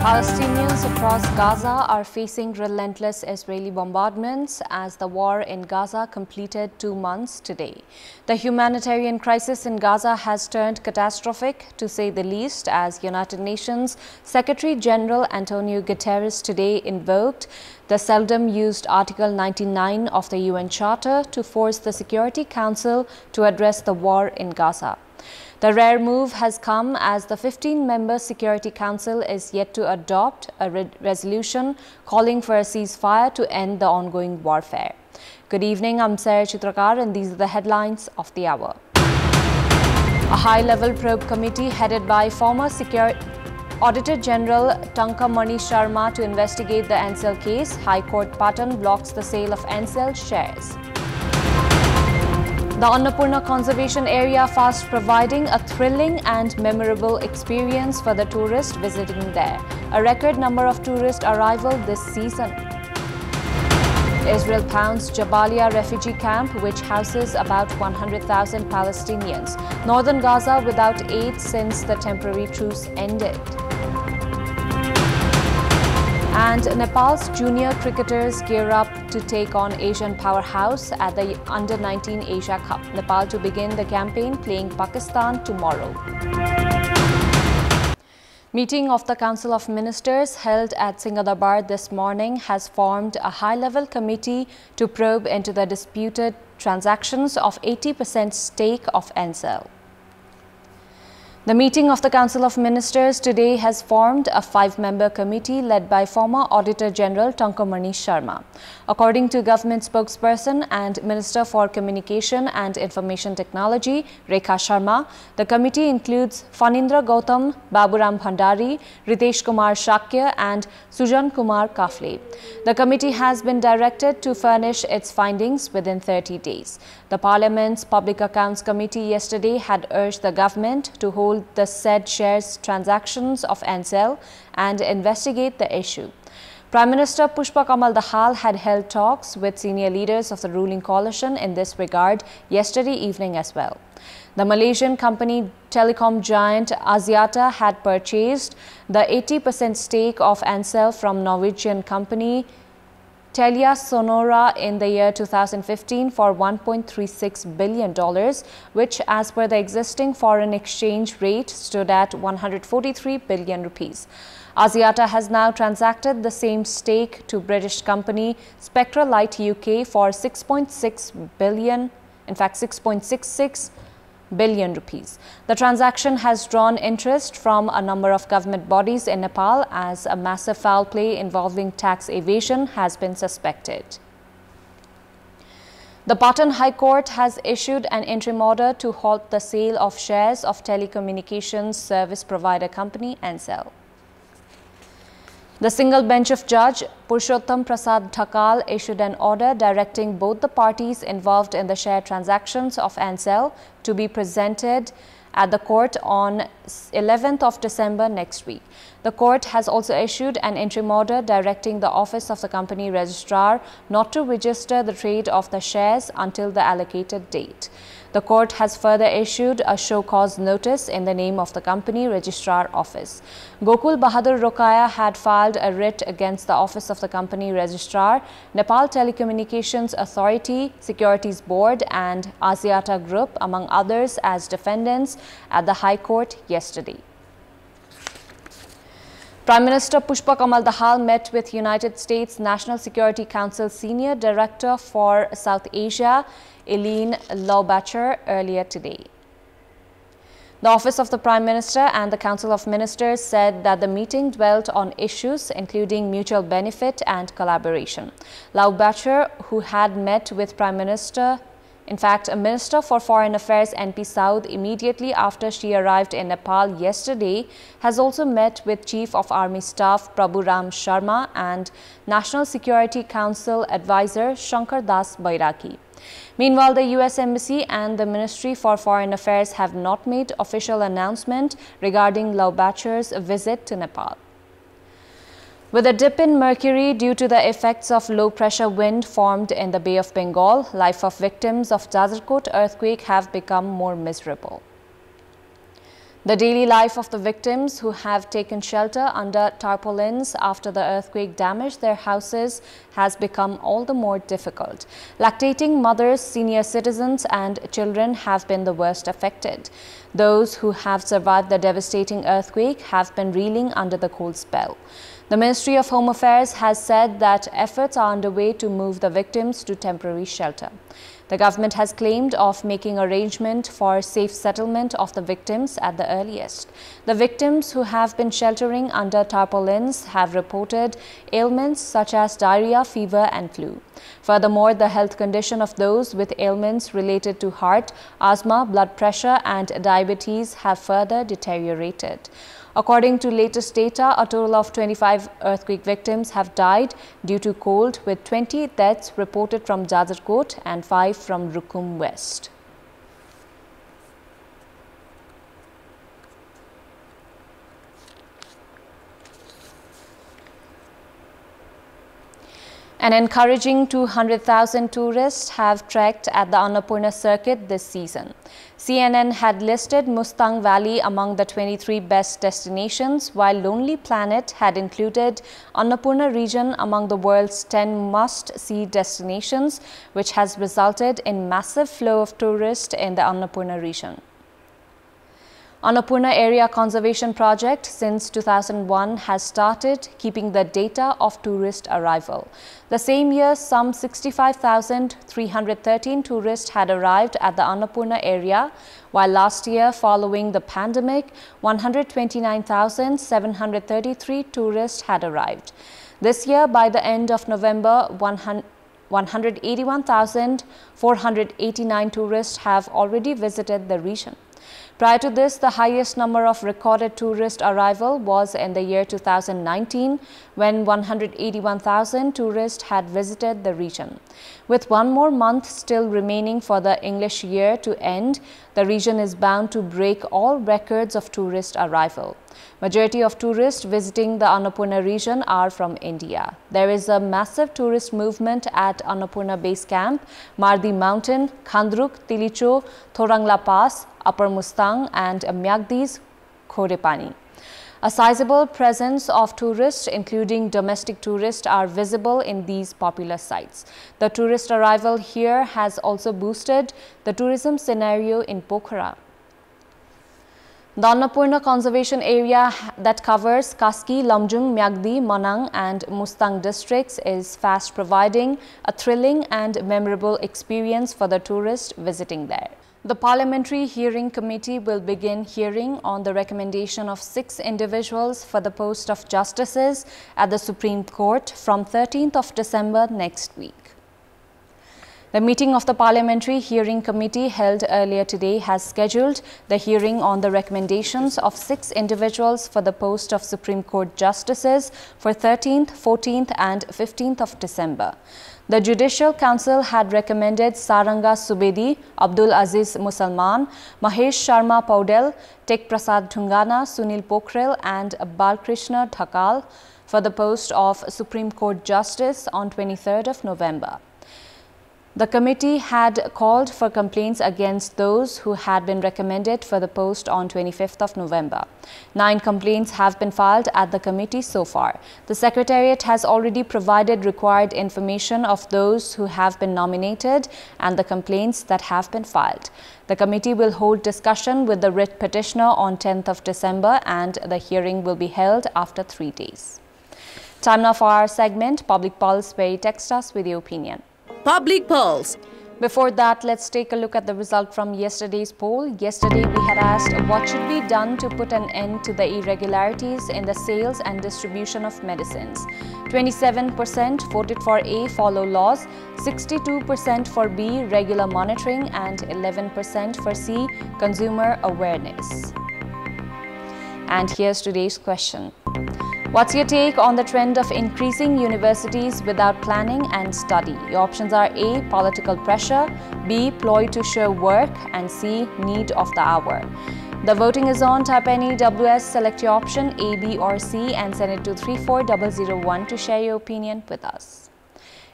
Palestinians across Gaza are facing relentless Israeli bombardments as the war in Gaza completed 2 months today. The humanitarian crisis in Gaza has turned catastrophic, to say the least, as United Nations Secretary General Antonio Guterres today invoked the seldom used Article 99 of the UN Charter to force the Security Council to address the war in Gaza. The rare move has come as the 15-member Security Council is yet to adopt a resolution calling for a ceasefire to end the ongoing warfare. Good evening, I'm Sarah Chitrakar and these are the headlines of the hour. A high-level probe committee headed by former Auditor General Tunka Sharma to investigate the Ncell case. High Court Patan blocks the sale of Ncell shares. The Annapurna Conservation Area fast providing a thrilling and memorable experience for the tourist visiting there. A record number of tourist arrival this season. Israel pounds Jabalia refugee camp, which houses about 100,000 Palestinians. Northern Gaza without aid since the temporary truce ended. And Nepal's junior cricketers gear up to take on Asian powerhouse at the Under-19 Asia Cup. Nepal to begin the campaign playing Pakistan tomorrow. Meeting of the Council of Ministers held at Singadabad this morning has formed a high-level committee to probe into the disputed transactions of 80% stake of Ncell. The meeting of the Council of Ministers today has formed a 5-member committee led by former Auditor General Tunka Sharma. According to government spokesperson and Minister for Communication and Information Technology, Rekha Sharma, the committee includes Fanindra Gautam, Baburam Bhandari, Ritesh Kumar Shakya and Sujan Kumar Kafle. The committee has been directed to furnish its findings within 30 days. The Parliament's Public Accounts Committee yesterday had urged the government to hold the said shares transactions of Ncell and investigate the issue. Prime Minister Pushpa Kamal Dahal had held talks with senior leaders of the ruling coalition in this regard yesterday evening as well. The Malaysian company telecom giant Axiata had purchased the 80% stake of Ncell from Norwegian company Telia Sonora in the year 2015 for $1.36 billion, which as per the existing foreign exchange rate stood at 143 billion rupees. Axiata has now transacted the same stake to British company Spectra Light UK for 6.6 billion, in fact 6.66 billion rupees. The transaction has drawn interest from a number of government bodies in Nepal as a massive foul play involving tax evasion has been suspected. The Patan High Court has issued an interim order to halt the sale of shares of telecommunications service provider company Ncell. The single bench of Judge Purushottam Prasad Dhakal issued an order directing both the parties involved in the share transactions of Ncell to be presented at the court on 11th of December next week. The court has also issued an interim order directing the office of the company registrar not to register the trade of the shares until the allocated date. The court has further issued a show cause notice in the name of the company registrar office. Gokul Bahadur Rokaya had filed a writ against the office of the company registrar, Nepal Telecommunications Authority, Securities Board and Axiata Group, among others, as defendants at the High Court yesterday. Prime Minister Pushpa Kamal Dahal met with United States National Security Council Senior Director for South Asia, Eileen Laubacher, earlier today. The Office of the Prime Minister and the Council of Ministers said that the meeting dwelt on issues including mutual benefit and collaboration. Laubacher, who had met with Minister for Foreign Affairs NP Saud immediately after she arrived in Nepal yesterday, has also met with Chief of Army Staff Prabhu Ram Sharma and National Security Council Advisor Shankar Das Bairaki. Meanwhile, the US Embassy and the Ministry for Foreign Affairs have not made official announcement regarding Laubacher's visit to Nepal. With a dip in mercury due to the effects of low-pressure wind formed in the Bay of Bengal, life of victims of Jazarkot earthquake have become more miserable. The daily life of the victims who have taken shelter under tarpaulins after the earthquake damaged their houses has become all the more difficult. Lactating mothers, senior citizens and children have been the worst affected. Those who have survived the devastating earthquake have been reeling under the cold spell. The Ministry of Home Affairs has said that efforts are underway to move the victims to temporary shelter. The government has claimed of making arrangement for safe settlement of the victims at the earliest. The victims who have been sheltering under tarpaulins have reported ailments such as diarrhea, fever and flu. Furthermore, the health condition of those with ailments related to heart, asthma, blood pressure and diabetes have further deteriorated. According to latest data, a total of 25 earthquake victims have died due to cold, with 20 deaths reported from Jajarkot and 5 from Rukum West. An encouraging 200,000 tourists have trekked at the Annapurna circuit this season. CNN had listed Mustang Valley among the 23 best destinations, while Lonely Planet had included Annapurna region among the world's 10 must-see destinations, which has resulted in massive flow of tourists in the Annapurna region. Annapurna Area Conservation Project since 2001 has started keeping the data of tourist arrival. The same year, some 65,313 tourists had arrived at the Annapurna area, while last year, following the pandemic, 129,733 tourists had arrived. This year, by the end of November, 181,489 tourists have already visited the region. Prior to this, the highest number of recorded tourist arrival was in the year 2019, when 181,000 tourists had visited the region. With one more month still remaining for the English year to end, the region is bound to break all records of tourist arrival. Majority of tourists visiting the Annapurna region are from India. There is a massive tourist movement at Annapurna Base Camp, Mardi Mountain, Khandruk, Tilicho, Thorangla Pass, Upper Mustang and Myagdi's Khorepani. A sizable presence of tourists, including domestic tourists, are visible in these popular sites. The tourist arrival here has also boosted the tourism scenario in Pokhara. The Annapurna Conservation Area that covers Kaski, Lamjung, Myagdi, Manang and Mustang districts is fast providing a thrilling and memorable experience for the tourist visiting there. The Parliamentary Hearing Committee will begin hearing on the recommendation of 6 individuals for the post of justices at the Supreme Court from 13th of December next week. The meeting of the Parliamentary Hearing Committee held earlier today has scheduled the hearing on the recommendations of 6 individuals for the post of Supreme Court justices for 13th, 14th and 15th of December. The Judicial Council had recommended Saranga Subedi, Abdul Aziz Musalman, Mahesh Sharma Paudel, Tek Prasad Dhungana, Sunil Pokhrel and Balkrishna Dhakal for the post of Supreme Court Justice on 23rd of November. The committee had called for complaints against those who had been recommended for the post on 25th of November. 9 complaints have been filed at the committee so far. The Secretariat has already provided required information of those who have been nominated and the complaints that have been filed. The committee will hold discussion with the writ petitioner on 10th of December and the hearing will be held after 3 days. Time now for our segment, Public Pulse, where you text us with your opinion. Public Pulse. Before that, let's take a look at the result from yesterday's poll. Yesterday, we had asked what should be done to put an end to the irregularities in the sales and distribution of medicines. 27% voted for A, follow laws, 62% for B, regular monitoring, and 11% for C, consumer awareness. And here's today's question. What's your take on the trend of increasing universities without planning and study? Your options are A, political pressure, B, ploy to show work, and C, need of the hour. The voting is on. Type any WS, select your option A, B or C and send it to 34001 to share your opinion with us.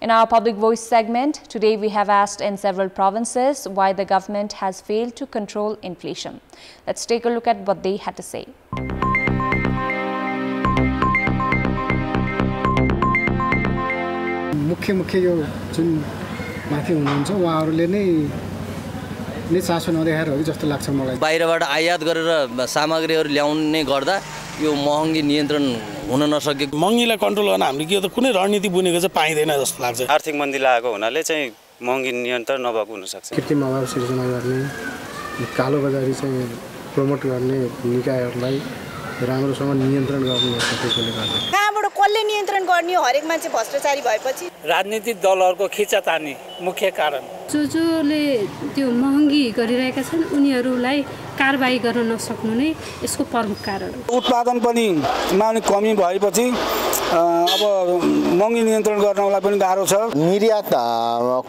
In our Public Voice segment, today we have asked in several provinces why the government has failed to control inflation. Let's take a look at what they had to say. मुख्य यो जुन माथि हुनुहुन्छ उहाँहरूले नै चासो नदेखाएर हो जस्तो लाग्छ मलाई। बाहिरबाट आयात गरेर सामग्रीहरू ल्याउने गर्दा यो महँगी नियन्त्रण हुन नसकेको। महँगीलाई कन्ट्रोल गर्न हामीले के त कुनै रणनीति बुनेको चाहिँ पाइदैन जस्तो लाग्छ। आर्थिक मन्दी लागेको हुनाले चाहिँ महँगी नियन्त्रण नभएको हुन सक्छ। कृत्रिम अभाव सिर्जना गर्ने कालो बजारी चाहिँ प्रमोट गर्ने निकायहरूलाई राम्रोसँग नियन्त्रण गर्न नसकेकोले गर्दा कहाँबाट कसले नियन्त्रण गर्ने हो? हरेक मान्छे भ्रष्टाचारी भएपछि राजनीतिक दलहरूको खिचातानी मुख्य कारण। जोले त्यो महँगी गरिरहेका छन् उनीहरूलाई कारबाही गर्न नसक्नु नै यसको प्रमुख कारण हो। उत्पादन पनि कमी भएपछि अब महँगी नियन्त्रण गर्नलाई पनि गाह्रो छ। निर्यात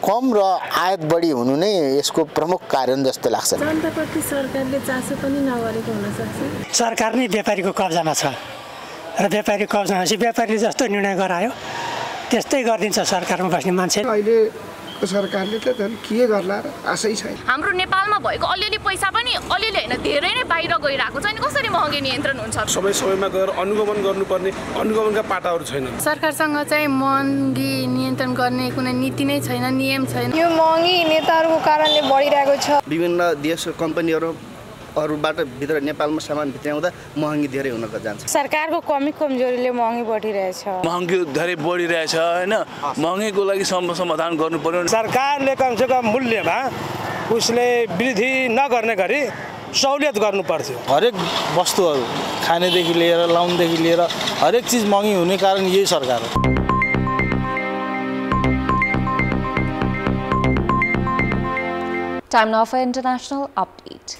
कम र आयात बढी हुनु नै यसको प्रमुख कारण जस्तो लाग्छ। जनताप्रति सरकारले चासो पनि नगरेको हुन सक्छ। सरकार नै व्यापारीको कब्जामा छ र व्यापारी कब्जामा छ व्यापारीले जस्तो निर्णय गरायो त्यस्तै गरिदिन्छ सरकारमा बस्ने मान्छे। अहिले सरकारले त के गर्ला र आशै छैन। हाम्रो नेपालमा भएको अलिअलि पैसा पनि अलिअलि हैन धेरै नै बाहिर गइरहेको छ। अनि कसरी महँगी नियन्त्रण हुन्छ? समयमा गएर अनुगमन गर्नुपर्ने अनुगमनका पाटाहरू छैन। सरकारसँग चाहिँ महँगी नियन्त्रण गर्ने कुनै नीति नै छैन, नियम छैन। यो महँगी नेताहरूको कारणले बढिरहेको छ। विभिन्न देशको कम्पनीहरूबाट भित्र नेपालमा सामान भित्राउँदा महँगी धेरै हुन जान्छ। सरकारको कमी कमजोरीले महँगी बढिरहेछ। महँगी धेरै बढिरहेछ हैन। महँगीको लागि समाधान गर्नु पर्यो। सरकारले कमसेकम मूल्यमा उसले वृद्धि नगर्ने गरी सहुलियत गर्नु पर्थ्यो। हरेक वस्तुहरू खानेदेखि लिएर लाउनदेखि लिएर हरेक चिज महँगी हुने कारण यही सरकार हो। Time now for international update.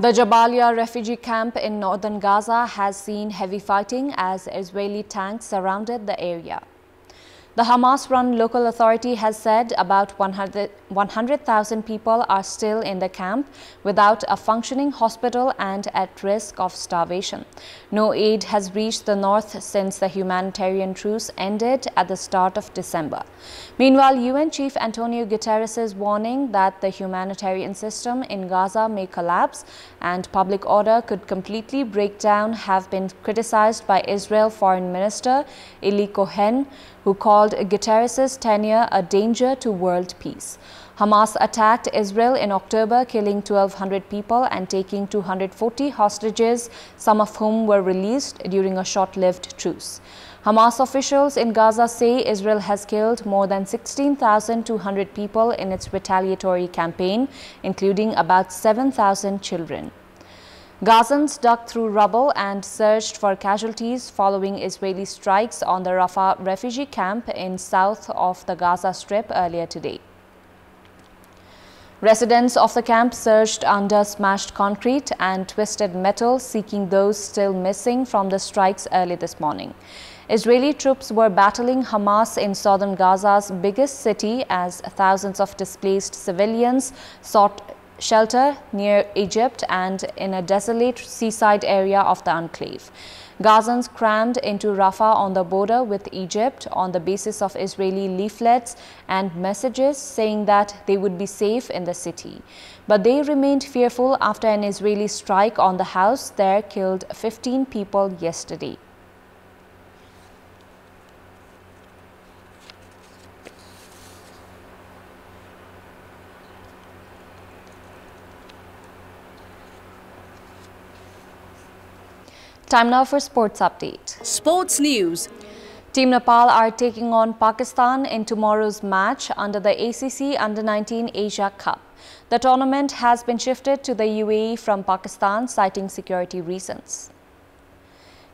The Jabalia refugee camp in northern Gaza has seen heavy fighting as Israeli tanks surrounded the area. The Hamas-run local authority has said about 100,000 people are still in the camp without a functioning hospital and at risk of starvation. No aid has reached the north since the humanitarian truce ended at the start of December. Meanwhile, UN Chief Antonio Guterres is warning that the humanitarian system in Gaza may collapse and public order could completely break down have been criticized by Israel Foreign Minister Eli Cohen, who called Guterres' tenure a danger to world peace. Hamas attacked Israel in October, killing 1,200 people and taking 240 hostages, some of whom were released during a short-lived truce. Hamas officials in Gaza say Israel has killed more than 16,200 people in its retaliatory campaign, including about 7,000 children. Gazans dug through rubble and searched for casualties following Israeli strikes on the Rafah refugee camp in south of the Gaza Strip earlier today. Residents of the camp searched under smashed concrete and twisted metal, seeking those still missing from the strikes early this morning. Israeli troops were battling Hamas in southern Gaza's biggest city as thousands of displaced civilians sought shelter near Egypt and in a desolate seaside area of the enclave. Gazans crammed into Rafah on the border with Egypt on the basis of Israeli leaflets and messages saying that they would be safe in the city. But they remained fearful after an Israeli strike on the house there killed 15 people yesterday. Time now for sports update. Sports news. Team Nepal are taking on Pakistan in tomorrow's match under the ACC Under-19 Asia Cup. The tournament has been shifted to the UAE from Pakistan, citing security reasons.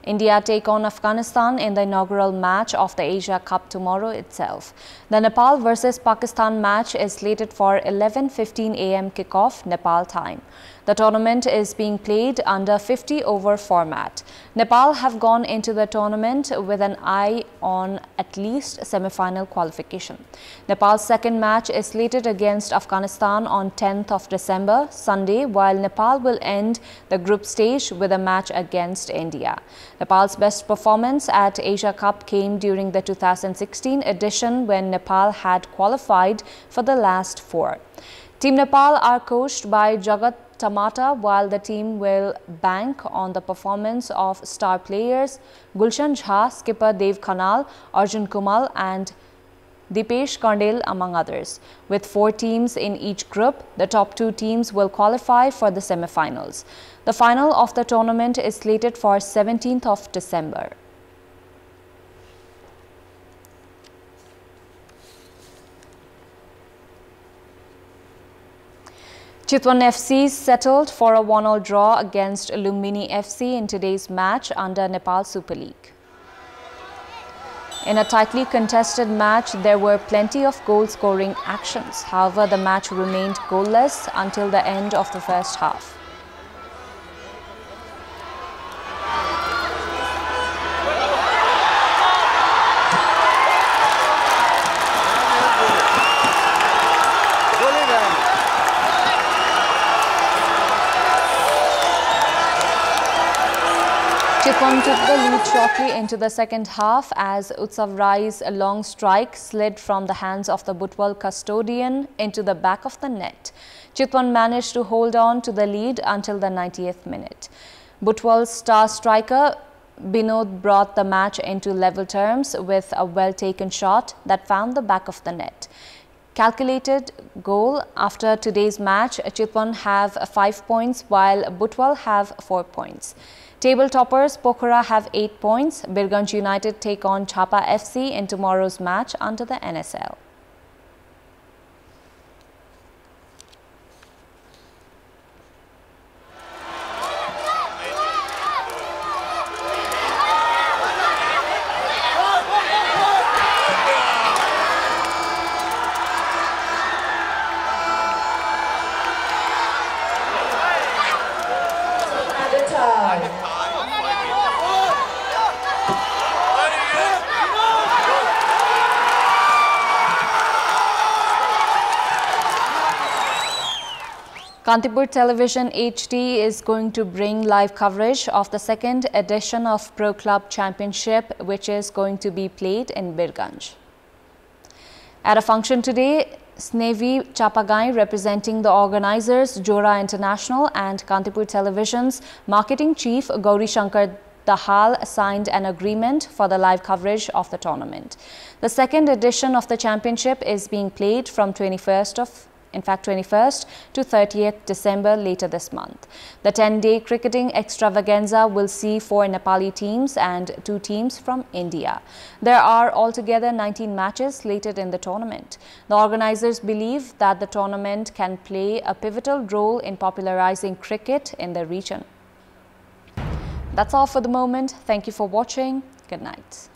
India take on Afghanistan in the inaugural match of the Asia Cup tomorrow itself. The Nepal versus Pakistan match is slated for 11:15 a.m. kickoff Nepal time. The tournament is being played under 50-over format. Nepal have gone into the tournament with an eye on at least semi-final qualification. Nepal's second match is slated against Afghanistan on 10th of December, Sunday, while Nepal will end the group stage with a match against India. Nepal's best performance at Asia Cup came during the 2016 edition when Nepal had qualified for the last four. Team Nepal are coached by Jagat Tamata, while the team will bank on the performance of star players Gulshan Jha, skipper Dev Khanal, Arjun Kumal and Dipesh Kandel among others. With 4 teams in each group, the top 2 teams will qualify for the semi-finals. The final of the tournament is slated for 17th of December. Chitwan FC settled for a 1-1 draw against Lumbini FC in today's match under Nepal Super League. In a tightly contested match, there were plenty of goal-scoring actions. However, the match remained goalless until the end of the first half. Chitwan took the lead shortly into the second half as Utsav Rai's long strike slid from the hands of the Butwal custodian into the back of the net. Chitwan managed to hold on to the lead until the 90th minute. Butwal's star striker Binod brought the match into level terms with a well-taken shot that found the back of the net. Calculated goal after today's match, Chitwan have 5 points while Butwal have 4 points. Table toppers Pokhara have 8 points. Birganj United take on Chapa FC in tomorrow's match under the NSL. Kantipur Television HD is going to bring live coverage of the second edition of Pro Club Championship, which is going to be played in Birganj. At a function today, Snevi Chapagai, representing the organizers Jora International and Kantipur Television's marketing chief Gauri Shankar Dahal, signed an agreement for the live coverage of the tournament. The second edition of the championship is being played from 21st to 30th December later this month. The 10-day cricketing extravaganza will see 4 Nepali teams and 2 teams from India. There are altogether 19 matches slated in the tournament. The organizers believe that the tournament can play a pivotal role in popularizing cricket in the region. That's all for the moment. Thank you for watching. Good night.